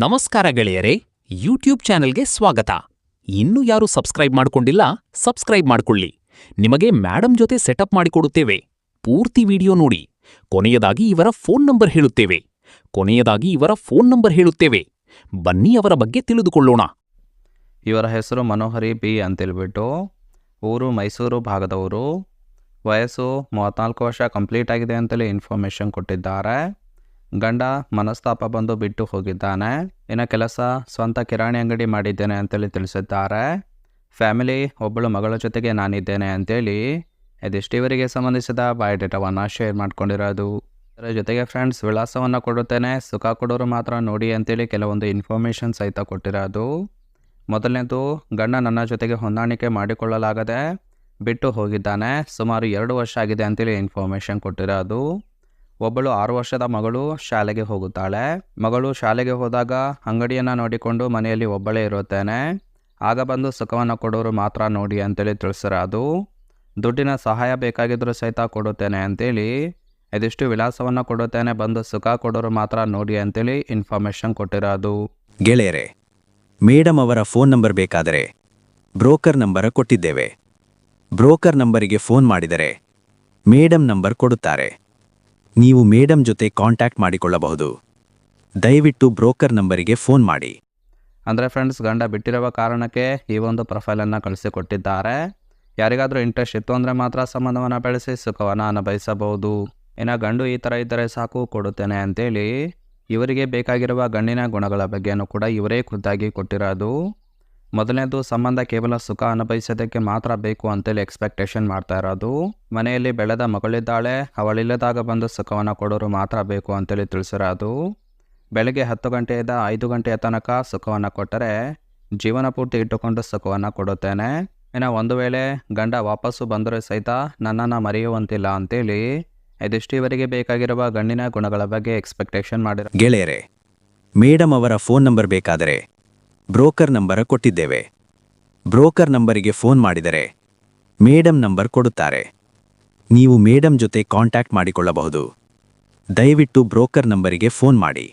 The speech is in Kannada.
ನಮಸ್ಕಾರ ಗೆಳೆಯರೇ, ಯೂಟ್ಯೂಬ್ ಚಾನೆಲ್ಗೆ ಸ್ವಾಗತ. ಇನ್ನೂ ಯಾರು ಸಬ್ಸ್ಕ್ರೈಬ್ ಮಾಡ್ಕೊಂಡಿಲ್ಲ, ಸಬ್ಸ್ಕ್ರೈಬ್ ಮಾಡ್ಕೊಳ್ಳಿ. ನಿಮಗೆ ಮೇಡಮ್ ಜೊತೆ ಸೆಟಪ್ ಮಾಡಿಕೊಡುತ್ತೇವೆ. ಪೂರ್ತಿ ವಿಡಿಯೋ ನೋಡಿ. ಕೊನೆಯದಾಗಿ ಇವರ ಫೋನ್ ನಂಬರ್ ಹೇಳುತ್ತೇವೆ. ಬನ್ನಿ ಅವರ ಬಗ್ಗೆ ತಿಳಿದುಕೊಳ್ಳೋಣ. ಇವರ ಹೆಸರು ಮನೋಹರಿ ಬಿ ಅಂತೇಳ್ಬಿಟ್ಟು, ಊರು ಮೈಸೂರು ಭಾಗದವರು, ವಯಸ್ಸು 34 ವರ್ಷ ಕಂಪ್ಲೀಟ್ ಆಗಿದೆ ಅಂತೇಳಿ ಇನ್ಫಾರ್ಮೇಷನ್ ಕೊಟ್ಟಿದ್ದಾರೆ. ಗಂಡ ಮನಸ್ತಾಪ ಬಂದು ಬಿಟ್ಟು ಹೋಗಿದ್ದಾನೆ. ಇನ್ನು ಕೆಲಸ ಸ್ವಂತ ಕಿರಾಣಿ ಅಂಗಡಿ ಮಾಡಿದ್ದೇನೆ ಅಂತೇಳಿ ತಿಳಿಸಿದ್ದಾರೆ. ಫ್ಯಾಮಿಲಿ ಒಬ್ಬಳು ಮಗಳ ಜೊತೆಗೆ ನಾನಿದ್ದೇನೆ ಅಂತೇಳಿ ಇದಿಷ್ಟು ಇವರಿಗೆ ಸಂಬಂಧಿಸಿದ ಬಯೋಡೇಟಾವನ್ನು ಶೇರ್ ಮಾಡ್ಕೊಂಡಿರೋದು. ಇದರ ಜೊತೆಗೆ ಫ್ರೆಂಡ್ಸ್, ವಿಳಾಸವನ್ನು ಕೊಡುತ್ತೇನೆ, ಸುಖ ಕೊಡೋರು ಮಾತ್ರ ನೋಡಿ ಅಂತೇಳಿ ಕೆಲವೊಂದು ಇನ್ಫಾರ್ಮೇಷನ್ ಸಹಿತ ಕೊಟ್ಟಿರೋದು. ಮೊದಲನೇದು, ಗಂಡ ನನ್ನ ಜೊತೆಗೆ ಹೊಂದಾಣಿಕೆ ಮಾಡಿಕೊಳ್ಳಲಾಗದೆ ಬಿಟ್ಟು ಹೋಗಿದ್ದಾನೆ. ಸುಮಾರು 2 ವರ್ಷ ಆಗಿದೆ ಅಂತೇಳಿ ಇನ್ಫಾರ್ಮೇಷನ್ ಕೊಟ್ಟಿರೋದು. ಒಬ್ಬಳು 6 ವರ್ಷದ ಮಗಳು ಶಾಲೆಗೆ ಹೋಗುತ್ತಾಳೆ. ಮಗಳು ಶಾಲೆಗೆ ಹೋದಾಗ ಅಂಗಡಿಯನ್ನು ನೋಡಿಕೊಂಡು ಮನೆಯಲ್ಲಿ ಒಬ್ಬಳೇ ಇರುತ್ತೇನೆ. ಆಗ ಬಂದು ಸುಖವನ್ನು ಕೊಡೋರು ಮಾತ್ರ ನೋಡಿ ಅಂತೇಳಿ ತಿಳಿಸಿರೋದು. ದುಡ್ಡಿನ ಸಹಾಯ ಬೇಕಾಗಿದ್ರೂ ಸಹಿತ ಕೊಡುತ್ತೇನೆ ಅಂತೇಳಿ ಇದಿಷ್ಟು ವಿಳಾಸವನ್ನು ಕೊಡುತ್ತೇನೆ, ಬಂದು ಸುಖ ಕೊಡೋರು ಮಾತ್ರ ನೋಡಿ ಅಂತೇಳಿ ಇನ್ಫಾರ್ಮೇಷನ್ ಕೊಟ್ಟಿರೋದು. ಗೆಳೆಯರೆ, ಮೇಡಮ್ ಅವರ ಫೋನ್ ನಂಬರ್ ಬೇಕಾದರೆ ಬ್ರೋಕರ್ ನಂಬರ್ ಕೊಟ್ಟಿದ್ದೇವೆ. ಬ್ರೋಕರ್ ನಂಬರಿಗೆ ಫೋನ್ ಮಾಡಿದರೆ ಮೇಡಮ್ ನಂಬರ್ ಕೊಡುತ್ತಾರೆ. ನೀವು ಮೇಡಮ್ ಜೊತೆ ಕಾಂಟ್ಯಾಕ್ಟ್ ಮಾಡಿಕೊಳ್ಳಬಹುದು. ದಯವಿಟ್ಟು ಬ್ರೋಕರ್ ನಂಬರಿಗೆ ಫೋನ್ ಮಾಡಿ. ಅಂದರೆ ಫ್ರೆಂಡ್ಸ್, ಗಂಡ ಬಿಟ್ಟಿರುವ ಕಾರಣಕ್ಕೆ ಈ ಒಂದು ಪ್ರೊಫೈಲನ್ನು ಕಳಿಸಿಕೊಟ್ಟಿದ್ದಾರೆ. ಯಾರಿಗಾದರೂ ಇಂಟ್ರೆಸ್ಟ್ ಇತ್ತು ಅಂದರೆ ಮಾತ್ರ ಸಂಬಂಧವನ್ನು ಬೆಳೆಸಿ ಸುಖವನ್ನು ಅನುಭವಿಸಬಹುದು. ಇನ್ನು ಗಂಡು ಈ ಥರ ಇದ್ದರೆ ಸಾಕು, ಕೊಡುತ್ತೇನೆ ಅಂತೇಳಿ ಇವರಿಗೆ ಬೇಕಾಗಿರುವ ಗಂಡಿನ ಗುಣಗಳ ಬಗ್ಗೆಯೂ ಕೂಡ ಇವರೇ ಖುದ್ದಾಗಿ ಕೊಟ್ಟಿರೋದು. ಮೊದಲನೇದು, ಸಂಬಂಧ ಕೇವಲ ಸುಖ ಅನುಭವಿಸೋದಕ್ಕೆ ಮಾತ್ರ ಬೇಕು ಅಂತೇಳಿ ಎಕ್ಸ್ಪೆಕ್ಟೇಷನ್ ಮಾಡ್ತಾ ಇರೋದು. ಮನೆಯಲ್ಲಿ ಬೆಳೆದ ಮಗಳಿದ್ದಾಳೆ, ಅವಳಿಲ್ಲದಾಗ ಬಂದು ಸುಖವನ್ನು ಕೊಡೋರು ಮಾತ್ರ ಬೇಕು ಅಂತೇಳಿ ತಿಳಿಸಿರೋದು. ಬೆಳಗ್ಗೆ 10 ಗಂಟೆಯಿಂದ 5 ಗಂಟೆಯ ತನಕ ಸುಖವನ್ನು ಕೊಟ್ಟರೆ ಜೀವನ ಪೂರ್ತಿ ಇಟ್ಟುಕೊಂಡು ಸುಖವನ್ನು ಕೊಡುತ್ತೇನೆ. ಇನ್ನು ಒಂದು ವೇಳೆ ಗಂಡ ವಾಪಸ್ಸು ಬಂದರೂ ಸಹಿತ ನನ್ನನ್ನು ಮರೆಯುವಂತಿಲ್ಲ ಅಂತೇಳಿ ಇದಿಷ್ಟು ಇವರಿಗೆ ಬೇಕಾಗಿರುವ ಗಂಡಿನ ಗುಣಗಳ ಬಗ್ಗೆ ಎಕ್ಸ್ಪೆಕ್ಟೇಷನ್ ಮಾಡಿರೋ. ಗೆಳೆಯರೆ, ಮೇಡಮ್ ಅವರ ಫೋನ್ ನಂಬರ್ ಬೇಕಾದರೆ ಬ್ರೋಕರ್ ನಂಬರ್ ಕೊಟ್ಟಿದ್ದೇವೆ. ಬ್ರೋಕರ್ ನಂಬರಿಗೆ ಫೋನ್ ಮಾಡಿದರೆ ಮೇಡಮ್ ನಂಬರ್ ಕೊಡುತ್ತಾರೆ. ನೀವು ಮೇಡಮ್ ಜೊತೆ ಕಾಂಟ್ಯಾಕ್ಟ್ ಮಾಡಿಕೊಳ್ಳಬಹುದು. ದಯವಿಟ್ಟು ಬ್ರೋಕರ್ ನಂಬರಿಗೆ ಫೋನ್ ಮಾಡಿ.